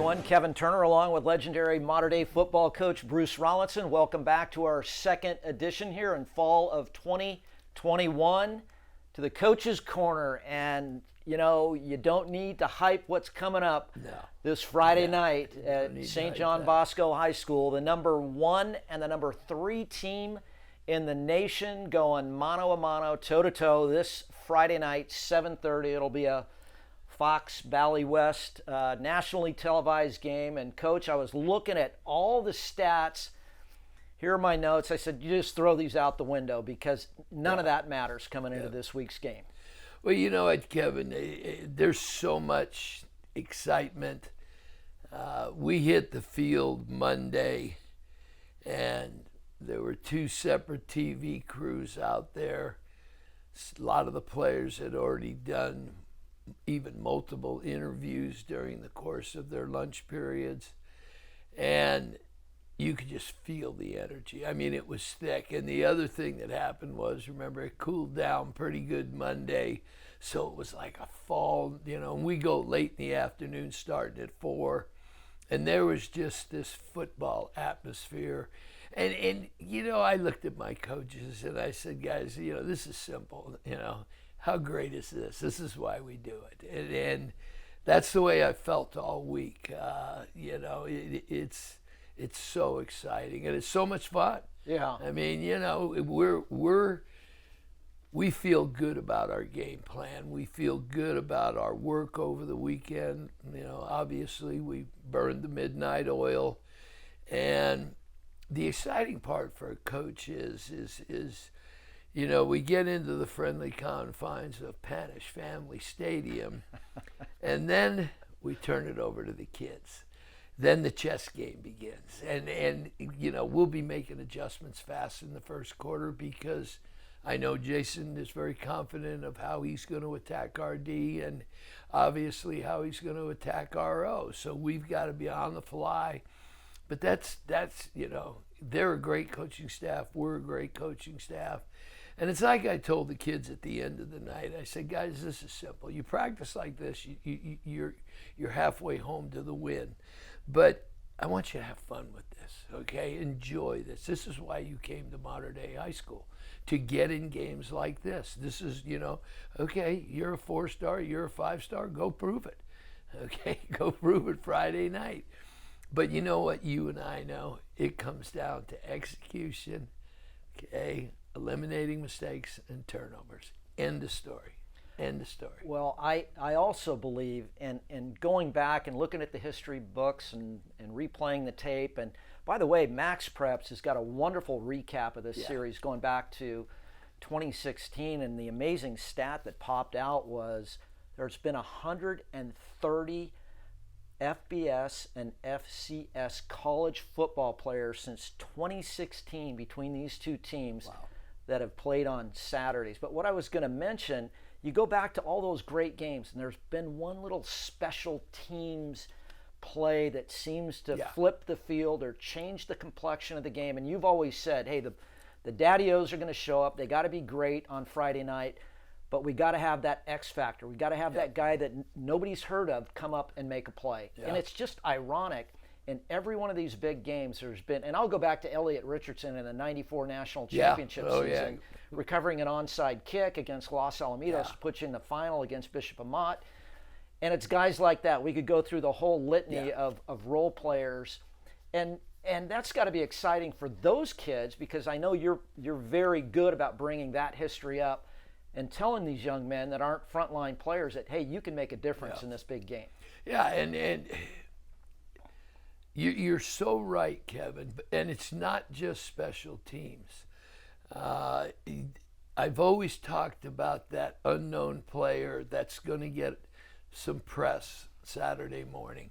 everyone. Kevin Turner along with legendary modern-day football coach Bruce Rollinson. Welcome back to our second edition here in fall of 2021 to the Coach's Corner. And, you know, you don't need to hype what's coming up this Friday night at St. John Bosco High School. The number 1 and the number 3 team in the nation going mano a mano, toe-to-toe this Friday night, 7:30. It'll be a Fox Valley West nationally televised game. And Coach, I was looking at all the stats. Here are my notes. I said, you just throw these out the window because none of that matters coming into this week's game. Well, you know what, Kevin, there's so much excitement. We hit the field Monday, and there were 2 separate TV crews out there. A lot of the players had already done even multiple interviews during the course of their lunch periods, and you could just feel the energy. I mean, it was thick. And the other thing that happened was, remember, it cooled down pretty good Monday, so it was like a fall, you know, and we go late in the afternoon starting at 4, and there was just this football atmosphere. And you know, I looked at my coaches and I said, guys, you know, this is simple, you know, how great is this? This is why we do it. And that's the way I felt all week. You know, it's so exciting and it's so much fun. Yeah. I mean, you know, we feel good about our game plan. We feel good about our work over the weekend. You know, obviously we burned the midnight oil. And the exciting part for a coach is you know, we get into the friendly confines of Panish Family Stadium, and then we turn it over to the kids. Then the chess game begins. And you know, we'll be making adjustments fast in the first quarter because I know Jason is very confident of how he's going to attack our D and obviously how he's going to attack our O. So we've got to be on the fly. But that's you know, they're a great coaching staff. We're a great coaching staff. And it's like I told the kids at the end of the night, I said, guys, this is simple. You practice like this, you're halfway home to the win. But I want you to have fun with this, okay? Enjoy this. This is why you came to modern day high school, to get in games like this. This is, you know, okay, you're a 4-star, you're a 5-star, go prove it, okay? Go prove it Friday night. But you know what you and I know? It comes down to execution, okay? Eliminating mistakes and turnovers. End of story. End of story. Well, I also believe in going back and looking at the history books and replaying the tape. And by the way, Max Preps has got a wonderful recap of this series going back to 2016. And the amazing stat that popped out was there's been 130 FBS and FCS college football players since 2016 between these two teams that have played on Saturdays. But what I was going to mention, you go back to all those great games, and there's been one little special teams play that seems to flip the field or change the complexion of the game. And you've always said, hey, the Daddy-O's are going to show up. They got to be great on Friday night. But we got to have that X factor. We got to have that guy that nobody's heard of come up and make a play. And it's just ironic. In every one of these big games, there's been, and I'll go back to Elliot Richardson in the '94 national championship season, recovering an onside kick against Los Alamitos, puts you in the final against Bishop Amat. And it's guys like that. We could go through the whole litany of role players, and that's got to be exciting for those kids because I know you're very good about bringing that history up and telling these young men that aren't frontline players that, hey, you can make a difference in this big game. Yeah, and you're so right, Kevin. And it's not just special teams. I've always talked about that unknown player that's going to get some press Saturday morning.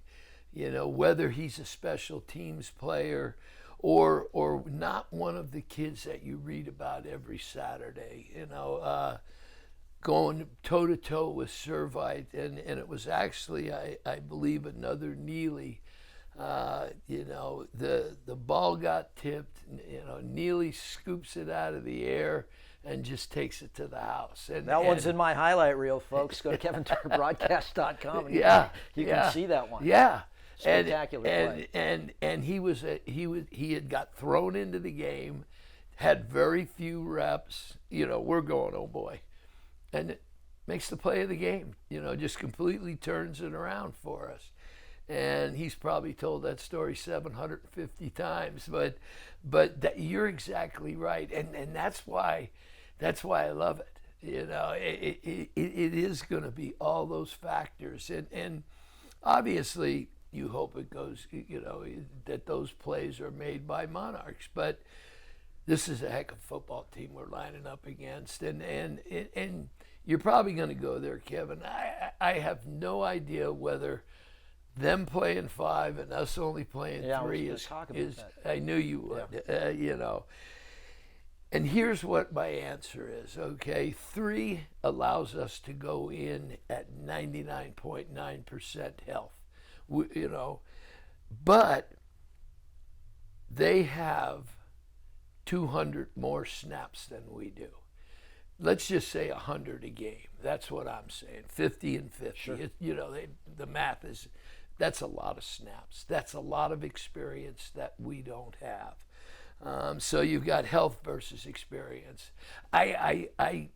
You know, whether he's a special teams player or not one of the kids that you read about every Saturday, you know, going toe-to-toe with Servite, and it was actually, I believe, another Neely. You know, the ball got tipped, you know, Neely scoops it out of the air and just takes it to the house. And that one's in my highlight reel, folks. Go to KevinTurnerBroadcast.com and you can see that one. Yeah. Spectacular play. And he had got thrown into the game, had very few reps. We're going, oh boy, and it makes the play of the game. Just completely turns it around for us. And he's probably told that story 750 times, but you're exactly right, and that's why I love it. It is going to be all those factors, and obviously you hope it goes, that those plays are made by Monarchs, but this is a heck of a football team we're lining up against, and you're probably going to go there, Kevin. I have no idea whether them playing 5 and us only playing 3 is I knew you would. And here's what my answer is, okay? 3 allows us to go in at 99.9% health, but they have 200 more snaps than we do. Let's just say 100 a game. That's what I'm saying. 50 and 50. Sure. The math is, that's a lot of snaps. That's a lot of experience that we don't have. So you've got health versus experience. I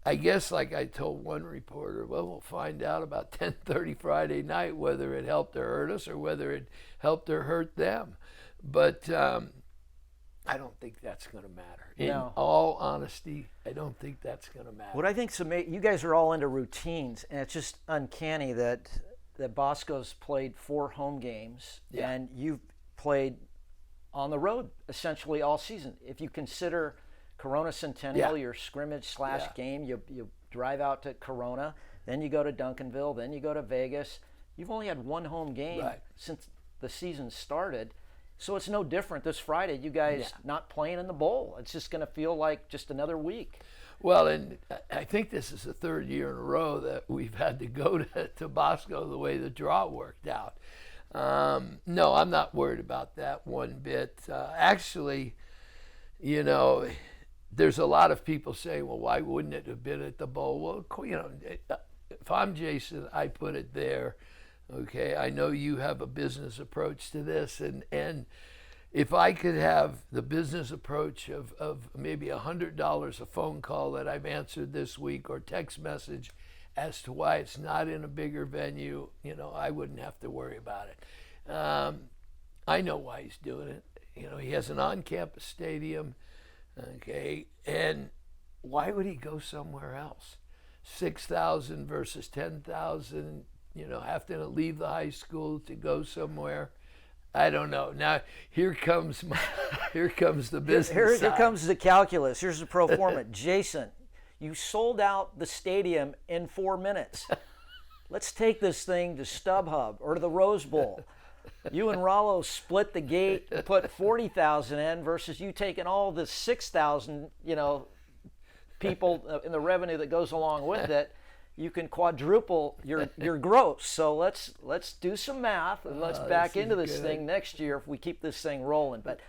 guess, like I told one reporter, well, we'll find out about 10:30 Friday night whether it helped or hurt us or whether it helped or hurt them. But I don't think that's going to matter. In all honesty, I don't think that's going to matter. What I think's amazing, you guys are all into routines, and it's just uncanny that Bosco's played 4 home games, and you've played on the road essentially all season. If you consider Corona Centennial your scrimmage / game, you drive out to Corona, then you go to Duncanville, then you go to Vegas. You've only had 1 home game since the season started. So it's no different this Friday. You guys not playing in the bowl. It's just going to feel like just another week. Well, and I think this is the 3rd year in a row that we've had to go to Bosco the way the draw worked out. No, I'm not worried about that one bit. Actually, there's a lot of people saying, well, why wouldn't it have been at the bowl? Well, if I'm Jason, I put it there. Okay, I know you have a business approach to this, and if I could have the business approach of maybe $100 a phone call that I've answered this week or text message as to why it's not in a bigger venue, I wouldn't have to worry about it. I know why he's doing it. He has an on-campus stadium, okay, and why would he go somewhere else? 6,000 versus 10,000. Have to leave the high school to go somewhere. I don't know. Now here comes the business. Here comes the calculus. Here's the pro forma. Jason, you sold out the stadium in 4 minutes. Let's take this thing to StubHub or to the Rose Bowl. You and Rollo split the gate, put 40,000 in versus you taking all the 6,000, people in the revenue that goes along with it. You can quadruple your gross. So let's do some math and let's back into this thing next year if we keep this thing rolling. But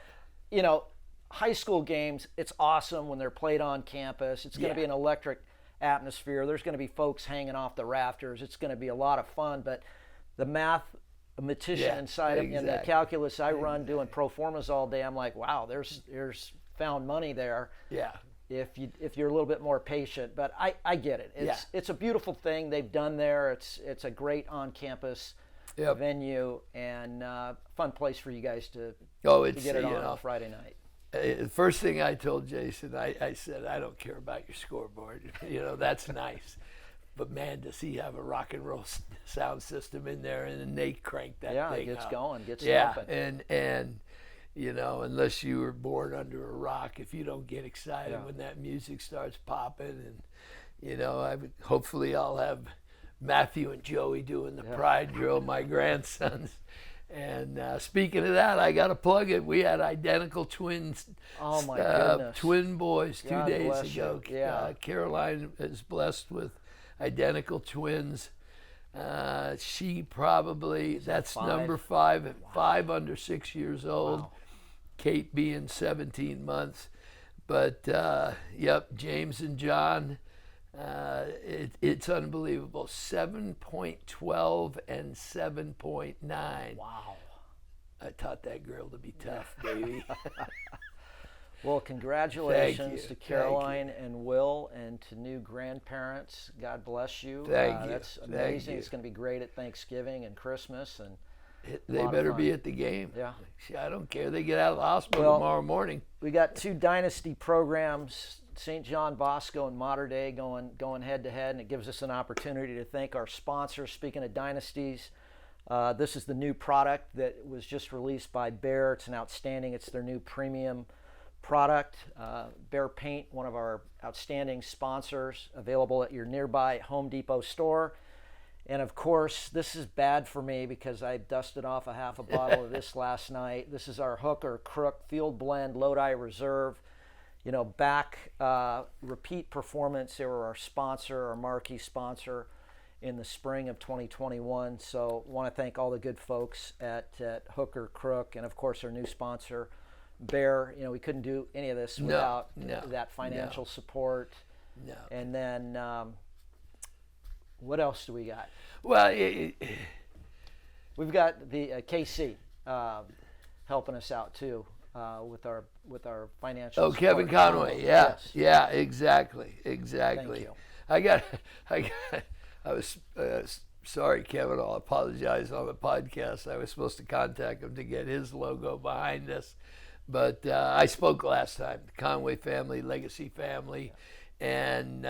high school games, it's awesome when they're played on campus. It's going to be an electric atmosphere. There's going to be folks hanging off the rafters. It's going to be a lot of fun. But the mathematician inside of me and the calculus I run doing pro formas all day, I'm like, wow, there's found money there. Yeah. If you're a little bit more patient, but I get it. It's a beautiful thing they've done there. It's a great on-campus venue and fun place for you guys to get it on Friday night. The first thing I told Jason, I said, I don't care about your scoreboard. That's nice. But man, does he have a rock and roll sound system in there, and then they crank that thing up. Yeah, it gets going, gets jumping. And unless you were born under a rock, if you don't get excited when that music starts popping, and hopefully I'll have Matthew and Joey doing the pride drill, my grandsons. And speaking of that, I got to plug it. We had identical twins. Oh my goodness! Twin boys 2 God days ago. Yeah. Caroline is blessed with identical twins. She probably, that's 5. number 5, 5 under 6 years old. Wow. Kate being 17 months. But, James and John, It's unbelievable. 7.12 and 7.9. Wow. I taught that girl to be tough, baby. Well, congratulations to Thank Caroline and Will, and to new grandparents. God bless you. Thank you. That's Thank amazing. you. It's going to be great at Thanksgiving and Christmas, and They lot of better fun. be at the game. Yeah. I don't care. They get out of the hospital Well, tomorrow morning. we got 2 dynasty programs, St. John Bosco and Mater Dei, going head to head, and it gives us an opportunity to thank our sponsors. Speaking of dynasties, this is the new product that was just released by Bear. It's an outstanding. It's their new premium product. Bear Paint, one of our outstanding sponsors, available at your nearby Home Depot store. And of course, this is bad for me because I dusted off a half a bottle of this last night. This is our Hook or Crook Field Blend Lodi Reserve. You know, repeat performance. They were our sponsor, our marquee sponsor in the spring of 2021. So I want to thank all the good folks at Hook or Crook, and of course our new sponsor, Bear. You know, we couldn't do any of this without that financial support. No. And then what else do we got? Well, We've got the KC helping us out too with our financial. Oh, support. Kevin Conway. Yeah, Yes. yeah, exactly. Thank you. I was sorry, Kevin. I'll apologize on the podcast. I was supposed to contact him to get his logo behind us, but I spoke last time. The Conway family, legacy family, and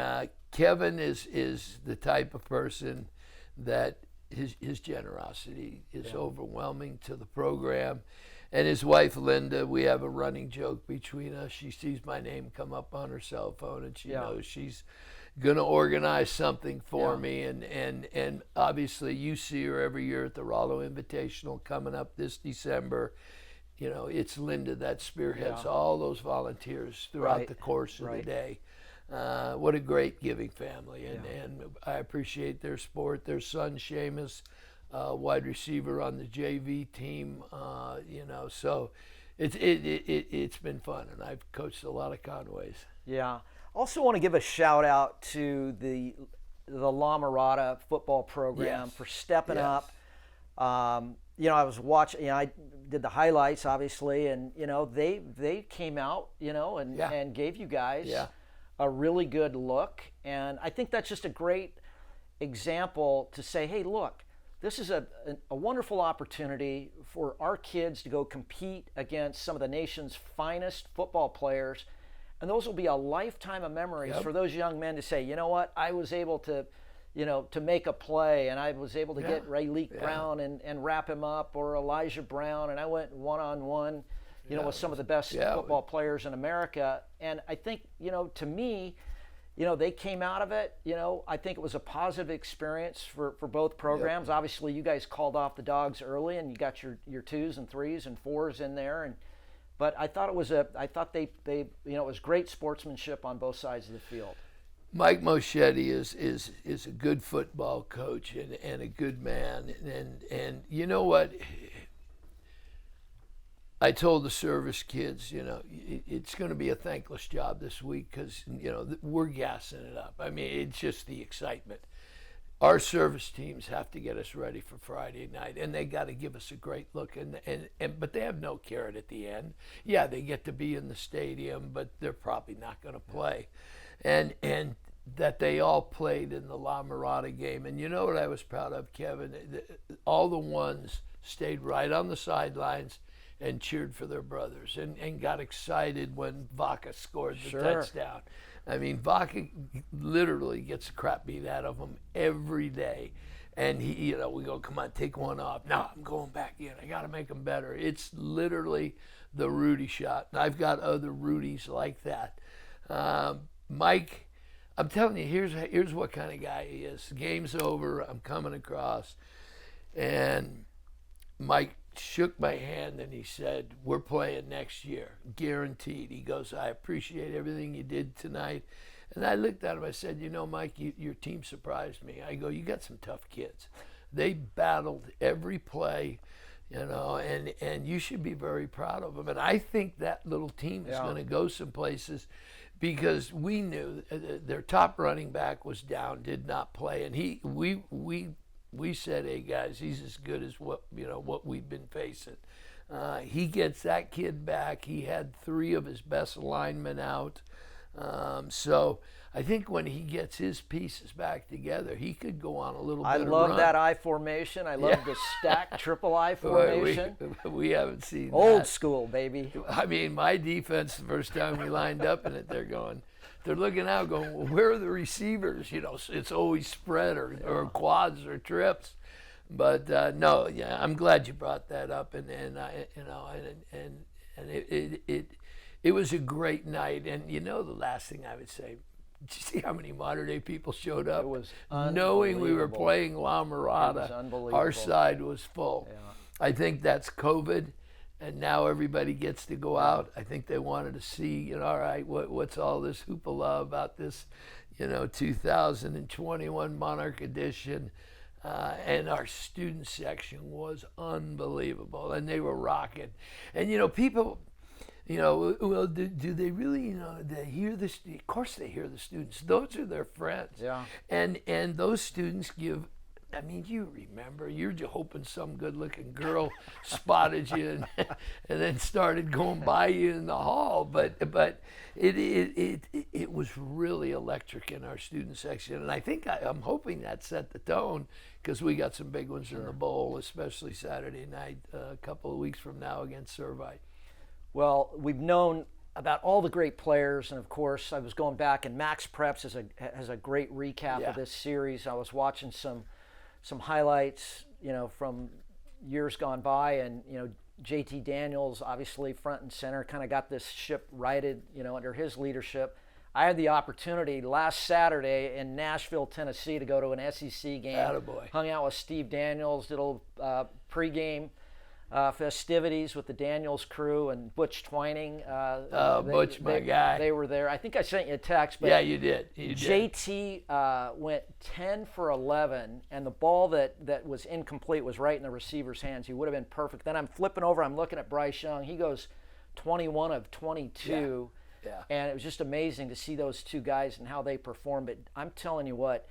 Kevin is the type of person that his generosity is overwhelming to the program. And his wife, Linda, we have a running joke between us. She sees my name come up on her cell phone, and she knows she's going to organize something for me. And obviously, you see her every year at the Rollo Invitational coming up this December. You know, it's Linda that spearheads all those volunteers throughout the course of the day. What a great giving family, and I appreciate their support. Their son Seamus, wide receiver on the JV team, you know, so it's been fun, and I've coached a lot of Conways. Yeah. Also want to give a shout out to the La Mirada football program for stepping up. You know, I was watching. You know, I did the highlights, obviously, and you know they came out, you know, and gave you guys a really good look, and I think that's just a great example to say, hey, look, this is a wonderful opportunity for our kids to go compete against some of the nation's finest football players, and those will be a lifetime of memories for those young men to say, you know what, I was able to, you know, to make a play, and I was able to get Ray Leak Brown and wrap him up, or Elijah Brown, and I went one-on-one, you know, with some of the best football players in America. And I think, you know, to me, you know, they came out of it, you know, I think it was a positive experience for both programs. Obviously, you guys called off the dogs early, and you got your 2s and 3s and 4s in there, but I thought they you know, it was great sportsmanship on both sides of the field. Mike Moschetti is a good football coach and a good man, and you know what? I told the service kids, you know, it's going to be a thankless job this week because, you know, we're gassing it up. I mean, it's just the excitement. Our service teams have to get us ready for Friday night, and they got to give us a great look. But they have no carrot at the end. Yeah, they get to be in the stadium, but they're probably not going to play. And that they all played in the La Mirada game. And you know what I was proud of, Kevin? All the ones stayed right on the sidelines and cheered for their brothers and got excited when Vaca scored the touchdown. I mean, Vaca literally gets the crap beat out of him every day. And he, you know, we go, come on, take one off. No, I'm going back in. I got to make them better. It's literally the Rudy shot. And I've got other Rudies like that. Mike, I'm telling you, here's what kind of guy he is. Game's over. I'm coming across. And Mike shook my hand and he said, we're playing next year, guaranteed. He goes, I appreciate everything you did tonight. And I looked at him, I said, you know, Mike, your team surprised me. I go, you got some tough kids. They battled every play, you know, and you should be very proud of them. And I think that little team is going to go some places because we knew their top running back was down, did not play, and we said, hey guys, he's as good as what we've been facing. He gets that kid back. He had 3 of his best linemen out. So I think when he gets his pieces back together, he could go on a little bit of run. I love that I formation. I love the stack triple I formation. We haven't seen Old that. School, baby. I mean, my defense, the first time we lined up in it, they're looking out going, well, where are the receivers? It's always spread or quads or trips. But no, yeah, I'm glad you brought that up, and it was a great night. And the last thing I would say, did you see how many modern day people showed up? It was knowing we were playing La Mirada. It was unbelievable. Our side was full. Yeah. I think that's COVID, and now everybody gets to go out. I think they wanted to see, all right, what's all this hoopla about this, 2021 Monarch Edition. And our student section was unbelievable, and they were rocking. And people, well, do they really, they hear this? Of course, they hear the students. Those are their friends. Yeah. And those students give. I mean, you remember, you're just hoping some good-looking girl spotted you and then started going by you in the hall. But it was really electric in our student section, and I think I'm hoping that set the tone, because we got some big ones in the bowl, especially Saturday night, a couple of weeks from now against Servite. Well, we've known about all the great players, and of course, I was going back, and Max Preps has a great recap of this series. I was watching some highlights, from years gone by, and JT Daniels, obviously front and center, kind of got this ship righted, under his leadership. I had the opportunity last Saturday in Nashville, Tennessee, to go to an SEC game. Attaboy. Hung out with Steve Daniels, did a little pregame festivities with the Daniels crew and Butch Twining. Butch, my guy. They were there. I think I sent you a text. But yeah, you did. JT went 10 for 11, and the ball that was incomplete was right in the receiver's hands. He would have been perfect. Then I'm flipping over. I'm looking at Bryce Young. He goes 21 of 22. Yeah. And it was just amazing to see those two guys and how they performed. But I'm telling you what,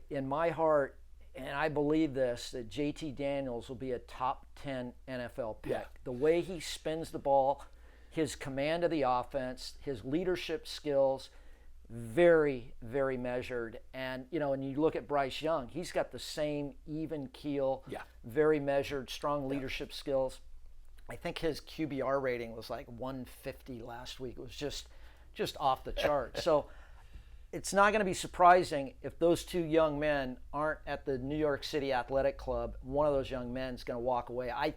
in my heart, and I believe this, that JT Daniels will be a top 10 NFL pick. Yeah. The way he spins the ball, his command of the offense, his leadership skills, very, very measured. And, and you look at Bryce Young, he's got the same even keel, very measured, strong leadership skills. I think his QBR rating was like 150 last week. It was just off the chart. So it's not going to be surprising if those two young men aren't at the New York City Athletic Club. One of those young men is going to walk away, I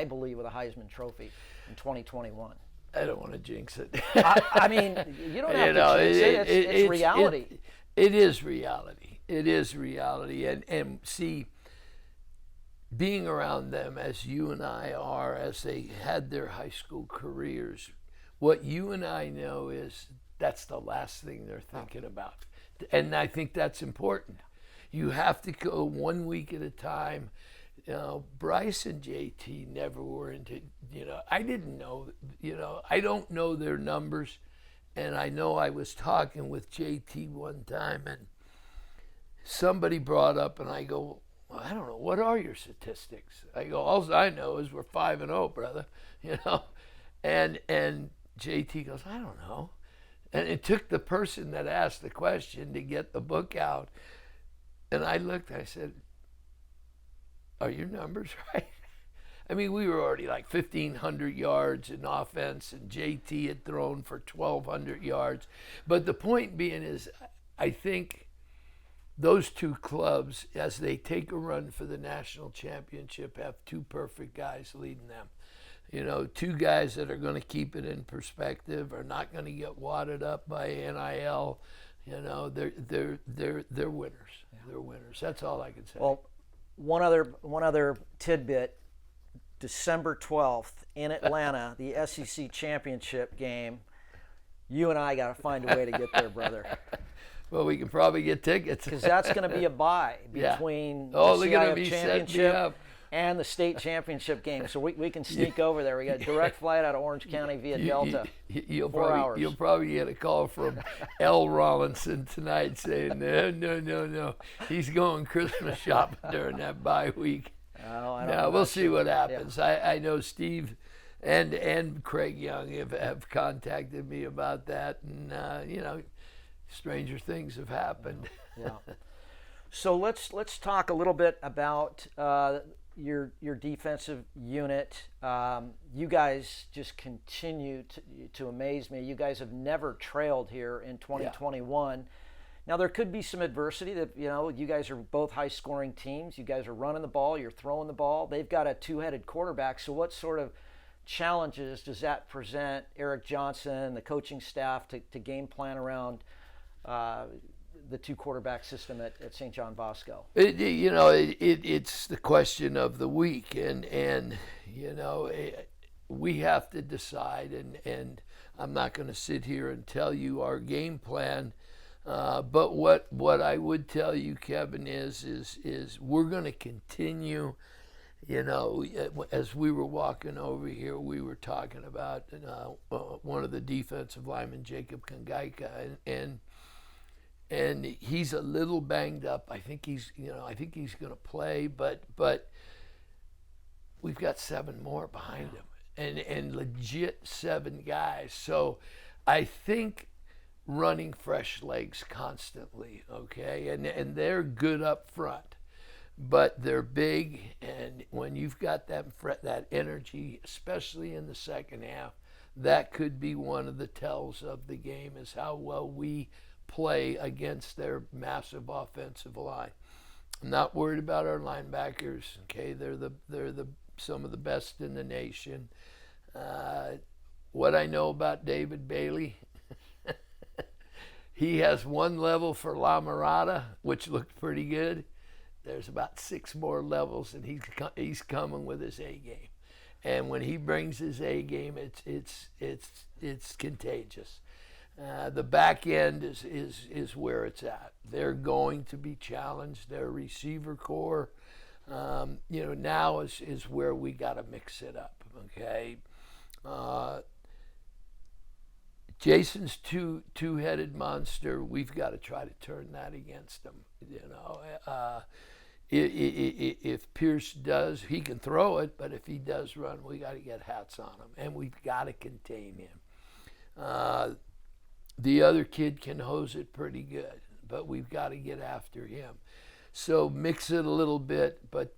believe, with a Heisman Trophy in 2021. I don't want to jinx it. I mean, you don't have to jinx it. It's reality. It is reality. It is reality. And see, being around them as you and I are, as they had their high school careers, what you and I know is that's the last thing they're thinking about. And I think that's important. You have to go 1 week at a time. Bryce and JT never were into, I didn't know, I don't know their numbers. And I know I was talking with JT one time, and somebody brought up, and I go, well, I don't know, what are your statistics? I go, all I know is we're 5-0, brother, And JT goes, I don't know. And it took the person that asked the question to get the book out. And I looked, I said, are your numbers right? I mean, we were already like 1,500 yards in offense, and JT had thrown for 1,200 yards. But the point being is, I think those two clubs, as they take a run for the national championship, have two perfect guys leading them. Two guys that are going to keep it in perspective, are not going to get wadded up by NIL. They're winners. Yeah. They're winners. That's all I can say. Well, one other tidbit. December 12th in Atlanta, the SEC championship game. You and I got to find a way to get there, brother. Well, we can probably get tickets. Because that's going to be a bye between they're the going to CIF be championship and the state championship game. So we can sneak over there. We got a direct flight out of Orange County via Delta. You'll 4 hours. You'll probably get a call from L. Rollinson tonight saying, no. He's going Christmas shopping during that bye week. No, we'll see what happens. Yeah. I know Steve and Craig Young have contacted me about that, and stranger things have happened. Yeah. So let's talk a little bit about your defensive unit. You guys just continue to amaze me. You guys have never trailed here in 2021. Yeah. Now there could be some adversity that you guys are both high-scoring teams. You guys are running the ball. You're throwing the ball. They've got a two-headed quarterback. So what sort of challenges does that present Eric Johnson, the coaching staff, to game plan around the two quarterback system at St. John Bosco? It's the question of the week, and we have to decide, and I'm not going to sit here and tell you our game plan, but what I would tell you, Kevin, is we're going to continue. As we were walking over here, we were talking about one of the defensive linemen, Jacob Kangaika, and he's a little banged up. I think he's going to play, but we've got 7 more behind him, and legit 7 guys. So I think running fresh legs constantly, okay, and they're good up front. But they're big, and when you've got that energy, especially in the second half, that could be one of the tells of the game, is how well we play against their massive offensive line. I'm not worried about our linebackers. Okay, they're some of the best in the nation. What I know about David Bailey, he has one level for La Mirada, which looked pretty good. There's about 6 more levels, and he's coming with his A game. And when he brings his A game, it's contagious. The back end is where it's at. They're going to be challenged. Their receiver core, now is where we got to mix it up. Okay. Jason's two-headed monster. We've got to try to turn that against him. If Pierce does, he can throw it, but if he does run, we got to get hats on him, and we've got to contain him. The other kid can hose it pretty good, but we've got to get after him. So mix it a little bit, but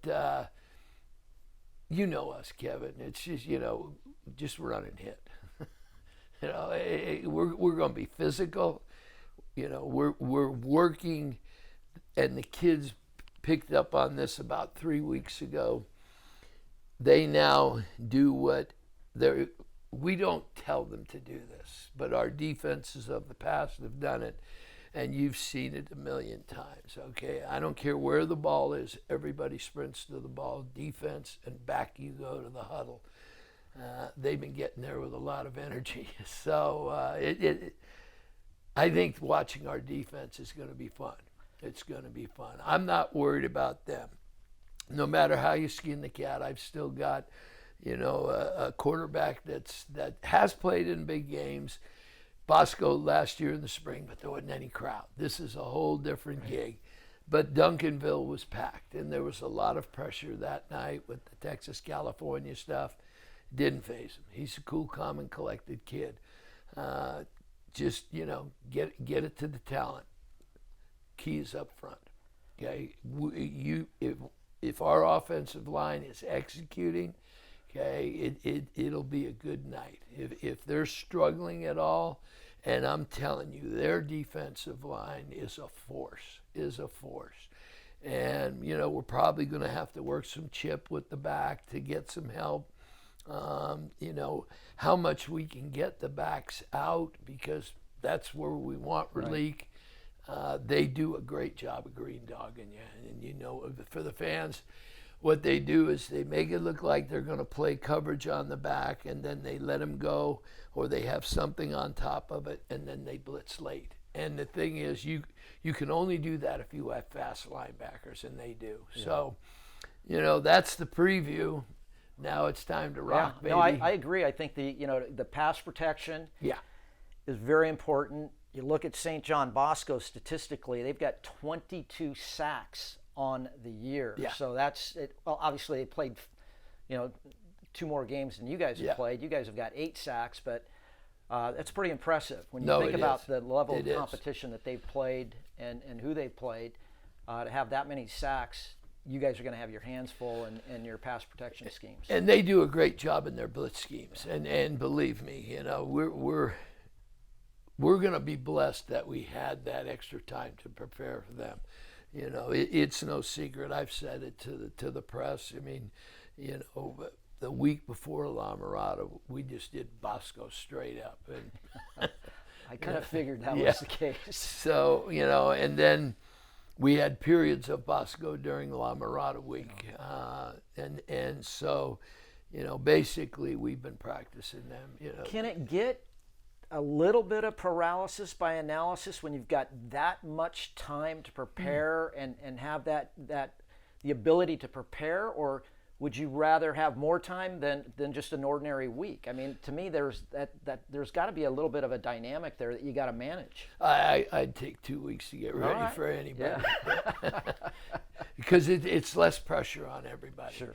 you know us, Kevin. It's just just run and hit. We're going to be physical. We're working, and the kids picked up on this about 3 weeks ago. They now do what we don't tell them to do this, but our defenses of the past have done it, and you've seen it a million times. Okay, I don't care where the ball is, everybody sprints to the ball, defense, and back you go to the huddle. They've been getting there with a lot of energy. So I think watching our defense is going to be fun. It's going to be fun. I'm not worried about them. No matter how you skin the cat, I've still got, a quarterback that has played in big games. Bosco last year in the spring, but there wasn't any crowd. This is a whole different gig. But Duncanville was packed, and there was a lot of pressure that night with the Texas-California stuff. Didn't faze him. He's a cool, calm, and collected kid. Just, get it to the talent. Keys up front. Okay, if our offensive line is executing, okay, it'll be a good night. If they're struggling at all, and I'm telling you, their defensive line is a force. And we're probably going to have to work some chip with the back to get some help. How much we can get the backs out, because that's where we want relief. They do a great job of green dogging you. And for the fans, what they do is they make it look like they're going to play coverage on the back, and then they let them go, or they have something on top of it, and then they blitz late. And the thing is, you can only do that if you have fast linebackers, and they do. Yeah. So that's the preview. Now it's time to rock, baby. No, I agree. I think the pass protection is very important. You look at St. John Bosco statistically; they've got 22 sacks on the year. Yeah. So that's it. Well, obviously they played, 2 more games than you guys have played. You guys have got 8 sacks, but that's pretty impressive when you think about the level of competition that they've played and who they've played. To have that many sacks, you guys are going to have your hands full in your pass protection schemes. And they do a great job in their blitz schemes. And believe me, we're going to be blessed that we had that extra time to prepare for them. It's no secret. I've said it to the press. I mean, the week before La Mirada, we just did Bosco straight up. And I kind of figured that was the case. So, and then we had periods of Bosco during La Mirada week. And so, basically we've been practicing them. Can it get a little bit of paralysis by analysis when you've got that much time to prepare and have the ability to prepare, or would you rather have more time than just an ordinary week? I mean, to me, there's got to be a little bit of a dynamic there that you got to manage. I'd take 2 weeks to get ready for anybody. Yeah. Because it's less pressure on everybody. Sure.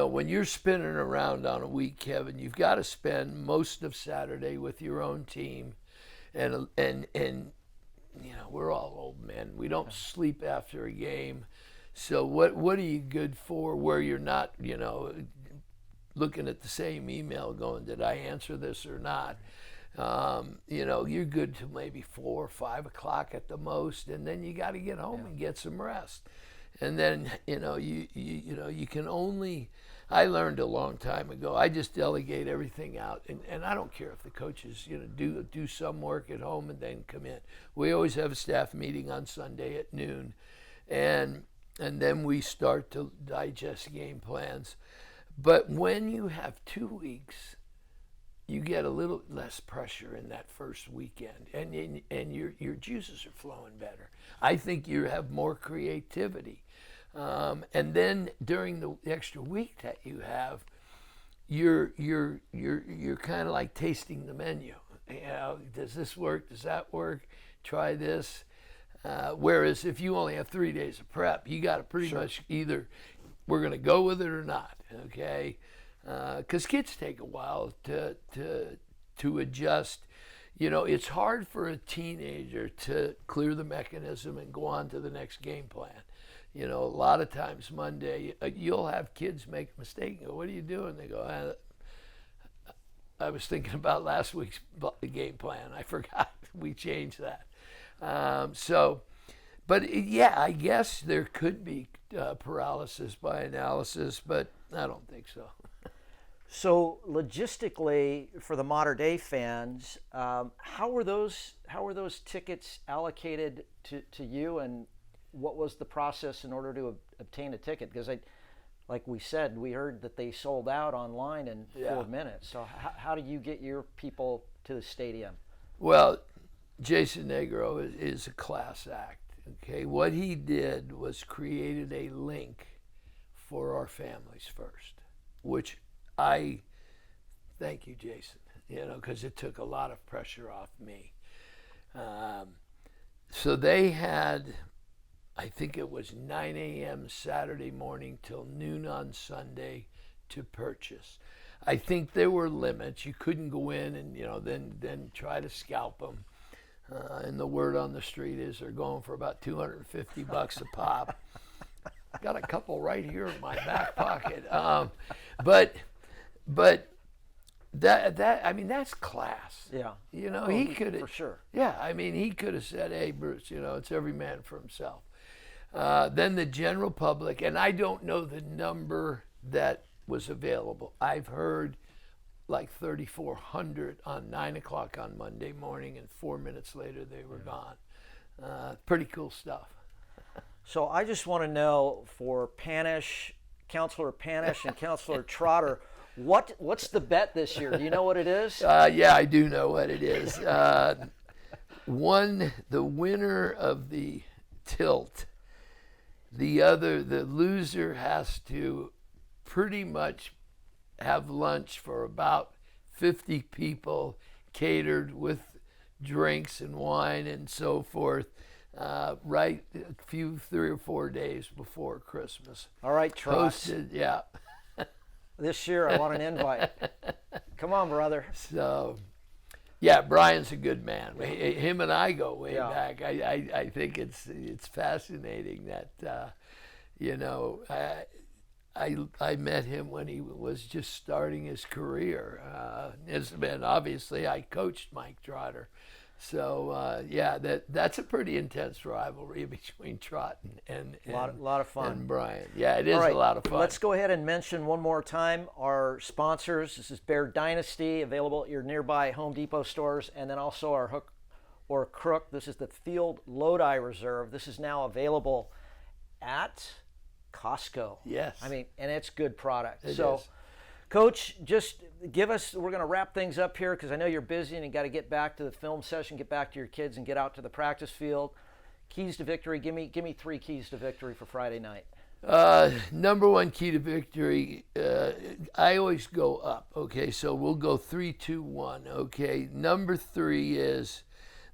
When you're spinning around on a week, Kevin, you've got to spend most of Saturday with your own team, and we're all old men. We don't sleep after a game. So what are you good for where you're not, looking at the same email going, did I answer this or not? You're good till maybe 4 or 5 o'clock at the most, and then you got to get home and get some rest. And then, you can only, I learned a long time ago, I just delegate everything out. And I don't care if the coaches, do some work at home and then come in. We always have a staff meeting on Sunday at noon. And then we start to digest game plans. But when you have 2 weeks, you get a little less pressure in that first weekend, and your juices are flowing better. I think you have more creativity, and then during the extra week that you have, you're kind of like tasting the menu. Does this work? Does that work? Try this. Whereas if you only have 3 days of prep, you got to pretty much either we're going to go with it or not, okay? Because kids take a while to adjust. It's hard for a teenager to clear the mechanism and go on to the next game plan. A lot of times Monday, you'll have kids make a mistake and go, what are you doing? They go, I was thinking about last week's game plan. I forgot we changed that. But I guess there could be paralysis by analysis, but I don't think so. So logistically, for the modern day fans, how were those tickets allocated to you, and what was the process in order to obtain a ticket? Because like we said, we heard that they sold out online in 4 minutes. So how do you get your people to the stadium? Well, Jason Negro is a class act. Okay, what he did was created a link for our families first, which I thank you, Jason, because it took a lot of pressure off me. So they had, I think it was 9 a.m. Saturday morning till noon on Sunday to purchase. I think there were limits. You couldn't go in and then try to scalp them. And the word on the street is they're going for about $250 a pop. Got a couple right here in my back pocket. But that's class. Yeah. He could for sure. Yeah, he could have said, "Hey, Bruce, it's every man for himself." Then the general public, and I don't know the number that was available. I've heard like 3,400 on 9 o'clock on Monday morning, and 4 minutes later they were gone. Pretty cool stuff. So I just want to know, for Counselor Panish and Counselor Trotter, what's the bet this year? Do you know what it is? Yeah, I do know what it is. The winner of the tilt, The loser has to pretty much have lunch for about 50 people, catered with drinks and wine and so forth, right a few 3 or 4 days before Christmas. All right, Trot. Hosted, yeah. This year I want an invite. Come on, brother. So, yeah, Brian's a good man. Him and I go way Yeah. back. I think it's fascinating that I met him when he was just starting his career. And obviously I coached Mike Trotter. So that's a pretty intense rivalry between Trot and lot of fun. and Brian. Yeah, it is All right, a lot of fun. Let's go ahead and mention one more time our sponsors. This is Bear Dynasty, available at your nearby Home Depot stores, and then also our Hook or Crook. This is the Field Lodi Reserve. This is now available at Costco. Yes. I mean, and it's good product. It so, is. Coach, just give us, we're going to wrap things up here because I know you're busy and you got to get back to the film session, get back to your kids, and get out to the practice field. Keys to victory. Give me 3 keys to victory for Friday night. Number one key to victory, I always go up, okay? So we'll go 3, 2, 1, okay? Number 3 is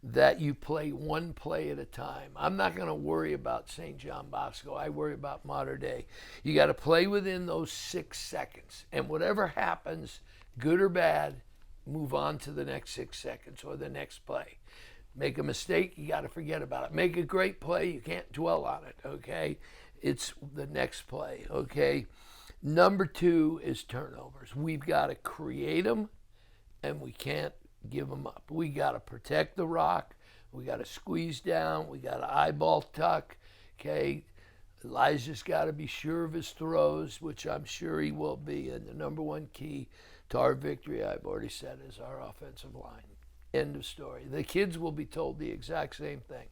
that you play one play at a time. I'm not going to worry about St. John Bosco. I worry about modern day. You got to play within those 6 seconds. And whatever happens, good or bad, move on to the next 6 seconds or the next play. Make a mistake, you got to forget about it. Make a great play, you can't dwell on it, okay? It's the next play, okay? Number 2 is turnovers. We've got to create them, and we can't give them up. We got to protect the rock. We got to squeeze down. We got to eyeball tuck. Okay, Elijah's got to be sure of his throws, which I'm sure he will be. And the number one key to our victory, I've already said, is our offensive line. End of story. The kids will be told the exact same thing.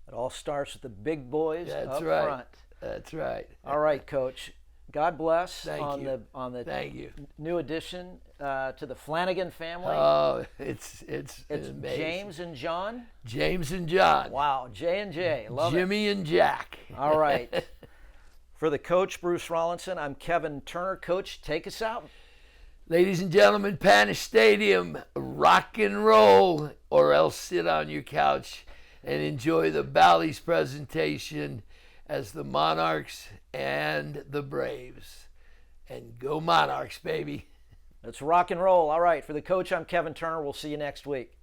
It all starts with the big boys That's up right. front. That's right. All right, Coach. God bless Thank on you. the Thank you. new addition to the Flanagan family. Oh, it's it's amazing. James and John. James and John. Wow, J and J. Love it. Jimmy and Jack. All right. For the coach, Bruce Rollinson, I'm Kevin Turner. Coach, take us out. Ladies and gentlemen, Panish Stadium, rock and roll, or else sit on your couch and enjoy the Bally's presentation as the Monarchs and the Braves. And go Monarchs, baby. Let's rock and roll. All right. For the coach, I'm Kevin Turner. We'll see you next week.